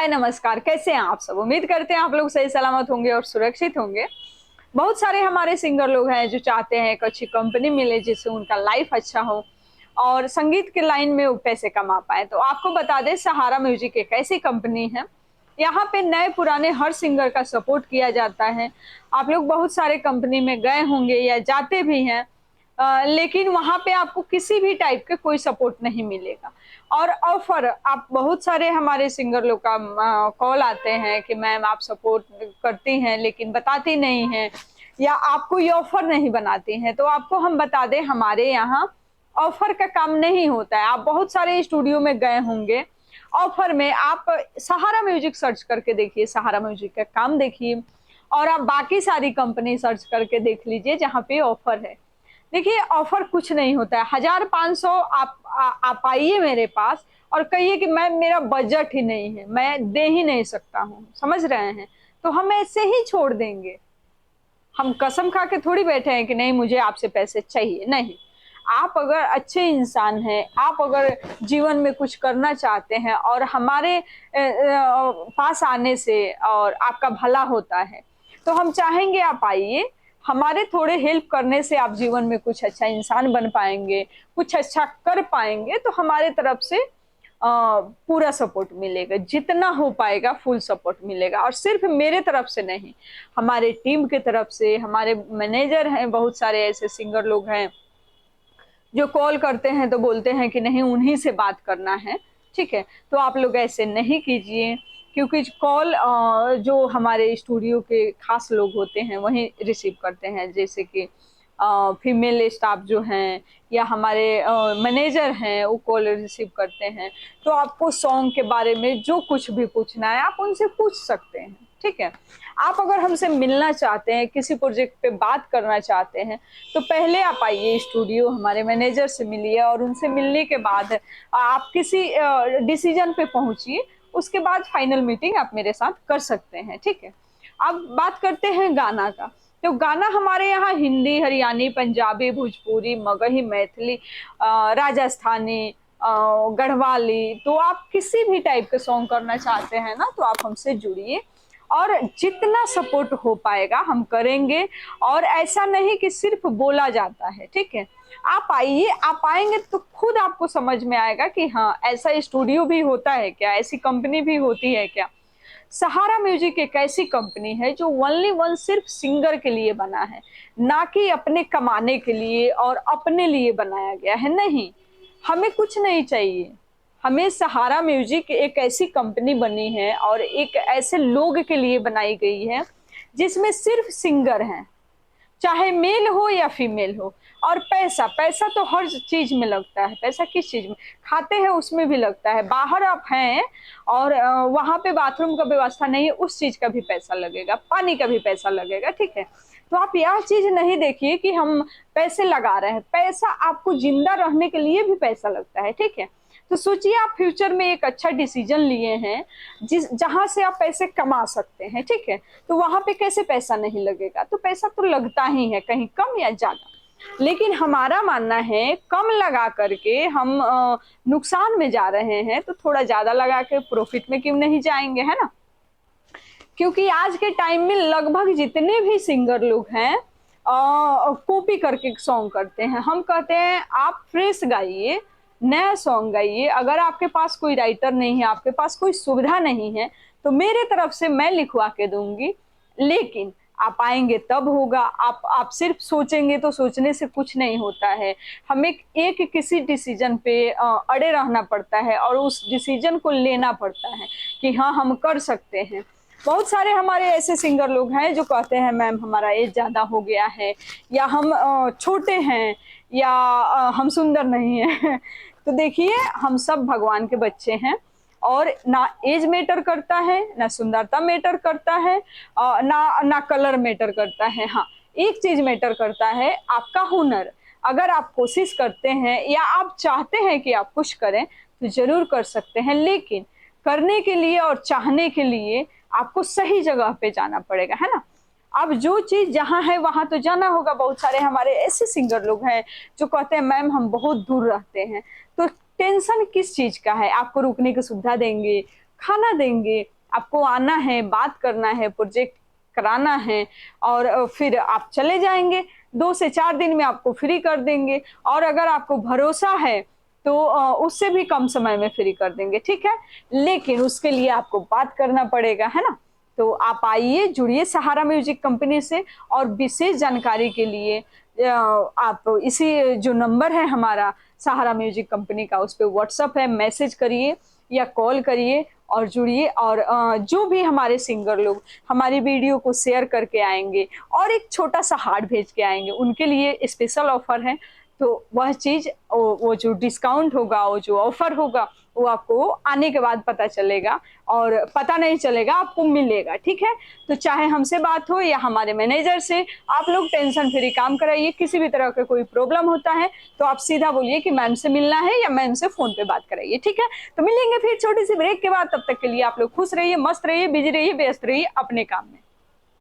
हाय नमस्कार, कैसे हैं आप सब। उम्मीद करते हैं आप लोग सही सलामत होंगे और सुरक्षित होंगे। बहुत सारे हमारे सिंगर लोग हैं जो चाहते हैं एक अच्छी कंपनी मिले जिससे उनका लाइफ अच्छा हो और संगीत के लाइन में वो पैसे कमा पाए। तो आपको बता दें, सहारा म्यूजिक एक ऐसी कंपनी है, यहाँ पे नए पुराने हर सिंगर का सपोर्ट किया जाता है। आप लोग बहुत सारे कंपनी में गए होंगे या जाते भी हैं, लेकिन वहाँ पे आपको किसी भी टाइप के कोई सपोर्ट नहीं मिलेगा। और ऑफर आप बहुत सारे हमारे सिंगर लोग का कॉल आते हैं कि मैम आप सपोर्ट करती हैं लेकिन बताती नहीं हैं, या आपको ये ऑफर नहीं बनाती हैं। तो आपको हम बता दें, हमारे यहाँ ऑफर का काम नहीं होता है। आप बहुत सारे स्टूडियो में गए होंगे, ऑफर में आप सहारा म्यूजिक सर्च करके देखिए, सहारा म्यूजिक का काम देखिए, और आप बाकी सारी कंपनी सर्च करके देख लीजिए जहाँ पे ऑफर है। देखिए, ऑफर कुछ नहीं होता है। 1500 आप आइए मेरे पास और कहिए कि मैं मेरा बजट ही नहीं है, मैं दे ही नहीं सकता हूँ, समझ रहे हैं, तो हम ऐसे ही छोड़ देंगे। हम कसम खा के थोड़ी बैठे हैं कि नहीं मुझे आपसे पैसे चाहिए, नहीं। आप अगर अच्छे इंसान हैं, आप अगर जीवन में कुछ करना चाहते हैं और हमारे पास आने से और आपका भला होता है, तो हम चाहेंगे आप आइए। हमारे थोड़े हेल्प करने से आप जीवन में कुछ अच्छा इंसान बन पाएंगे, कुछ अच्छा कर पाएंगे, तो हमारे तरफ से पूरा सपोर्ट मिलेगा, जितना हो पाएगा फुल सपोर्ट मिलेगा। और सिर्फ मेरे तरफ से नहीं, हमारे टीम की तरफ से, हमारे मैनेजर हैं, बहुत सारे ऐसे सिंगर लोग हैं जो कॉल करते हैं तो बोलते हैं कि नहीं उन्हीं से बात करना है, ठीक है। तो आप लोग ऐसे नहीं कीजिए, क्योंकि कॉल जो हमारे स्टूडियो के खास लोग होते हैं वही रिसीव करते हैं, जैसे कि फीमेल स्टाफ जो हैं या हमारे मैनेजर हैं, वो कॉल रिसीव करते हैं। तो आपको सॉन्ग के बारे में जो कुछ भी पूछना है आप उनसे पूछ सकते हैं, ठीक है। आप अगर हमसे मिलना चाहते हैं, किसी प्रोजेक्ट पे बात करना चाहते हैं, तो पहले आप आइए स्टूडियो, हमारे मैनेजर से मिलिए, और उनसे मिलने के बाद आप किसी डिसीजन पे पहुंचिए। उसके बाद फाइनल मीटिंग आप मेरे साथ कर सकते हैं, ठीक है। अब बात करते हैं गाना का। तो गाना हमारे यहाँ हिंदी, हरियाणी, पंजाबी, भोजपुरी, मगही, मैथिली, राजस्थानी, गढ़वाली, तो आप किसी भी टाइप के सॉन्ग करना चाहते हैं ना, तो आप हमसे जुड़िए और जितना सपोर्ट हो पाएगा हम करेंगे। और ऐसा नहीं कि सिर्फ बोला जाता है, ठीक है। आप आइए, आप आएंगे तो खुद आपको समझ में आएगा कि हाँ ऐसा स्टूडियो भी होता है क्या, ऐसी कंपनी भी होती है क्या। सहारा म्यूजिक एक ऐसी कंपनी है जो ओनली वन सिर्फ सिंगर के लिए बना है, ना कि अपने कमाने के लिए और अपने लिए बनाया गया है। नहीं, हमें कुछ नहीं चाहिए। हमें सहारा म्यूजिक एक ऐसी कंपनी बनी है और एक ऐसे लोग के लिए बनाई गई है जिसमें सिर्फ सिंगर हैं, चाहे मेल हो या फीमेल हो। और पैसा, पैसा तो हर चीज में लगता है। पैसा किस चीज में खाते हैं उसमें भी लगता है। बाहर आप हैं और वहां पे बाथरूम का व्यवस्था नहीं है, उस चीज का भी पैसा लगेगा, पानी का भी पैसा लगेगा, ठीक है। तो आप यह चीज नहीं देखिए कि हम पैसे लगा रहे हैं। पैसा आपको जिंदा रहने के लिए भी पैसा लगता है, ठीक है। तो सोचिए, आप फ्यूचर में एक अच्छा डिसीजन लिए हैं जिस जहां से आप पैसे कमा सकते हैं, ठीक है। तो वहां पे कैसे पैसा नहीं लगेगा, तो पैसा तो लगता ही है, कहीं कम या ज्यादा। लेकिन हमारा मानना है कम लगा करके हम नुकसान में जा रहे हैं, तो थोड़ा ज्यादा लगा के प्रॉफिट में क्यों नहीं जाएंगे, है ना। क्योंकि आज के टाइम में लगभग जितने भी सिंगर लोग हैं कॉपी करके सॉन्ग करते हैं। हम कहते हैं आप फ्रेश गाइए, नया सॉन्ग गाइए। अगर आपके पास कोई राइटर नहीं है, आपके पास कोई सुविधा नहीं है, तो मेरे तरफ से मैं लिखवा के दूंगी, लेकिन आप आएंगे तब होगा। आप सिर्फ सोचेंगे तो सोचने से कुछ नहीं होता है। हमें एक किसी डिसीजन पे अड़े रहना पड़ता है और उस डिसीजन को लेना पड़ता है कि हाँ हम कर सकते हैं। बहुत सारे हमारे ऐसे सिंगर लोग हैं जो कहते हैं मैम हमारा एज ज्यादा हो गया है, या हम छोटे हैं, या हम सुंदर नहीं हैं। तो देखिए, हम सब भगवान के बच्चे हैं और ना एज मैटर करता है, ना सुंदरता मैटर करता है, ना कलर मैटर करता है। हाँ, एक चीज मैटर करता है, आपका हुनर। अगर आप कोशिश करते हैं या आप चाहते हैं कि आप कुछ करें तो जरूर कर सकते हैं, लेकिन करने के लिए और चाहने के लिए आपको सही जगह पे जाना पड़ेगा, है ना। अब जो चीज जहाँ है वहां तो जाना होगा। बहुत सारे हमारे ऐसे सिंगर लोग हैं जो कहते हैं मैम हम बहुत दूर रहते हैं, तो टेंशन किस चीज का है, आपको रुकने की सुविधा देंगे, खाना देंगे, आपको आना है, बात करना है, प्रोजेक्ट कराना है और फिर आप चले जाएँगे। 2 से 4 दिन में आपको फ्री कर देंगे और अगर आपको भरोसा है तो उससे भी कम समय में फ्री कर देंगे, ठीक है? लेकिन उसके लिए आपको बात करना पड़ेगा, है ना? तो आप आइए, जुड़िए सहारा म्यूज़िक कंपनी से और विशेष जानकारी के लिए आप इसी जो नंबर है हमारा सहारा म्यूज़िक कंपनी का, उस पे व्हाट्सएप है, मैसेज करिए या कॉल करिए और जुड़िए और जो भी हमारे सिंगर लोग हमारी वीडियो को शेयर करके आएँगे और एक छोटा-सा हार्ट भेज के आएँगे, उनके लिए स्पेशल ऑफ़र है। तो वह चीज़ वो जो डिस्काउंट होगा, वो जो ऑफ़र होगा, वो आपको आने के बाद पता चलेगा और पता नहीं चलेगा, आपको मिलेगा, ठीक है? तो चाहे हमसे बात हो या हमारे मैनेजर से, आप लोग टेंशन फ्री काम कराइए। किसी भी तरह का कोई प्रॉब्लम होता है, तो आप सीधा बोलिए कि मैम से मिलना है या मैम से फ़ोन पे बात कराइए, ठीक है? तो मिलेंगे फिर छोटी-सी ब्रेक के बाद, तब तक के लिए आप लोग खुश रहिए, मस्त रहिए, बिज़ी रहिए, व्यस्त रहिए अपने काम में।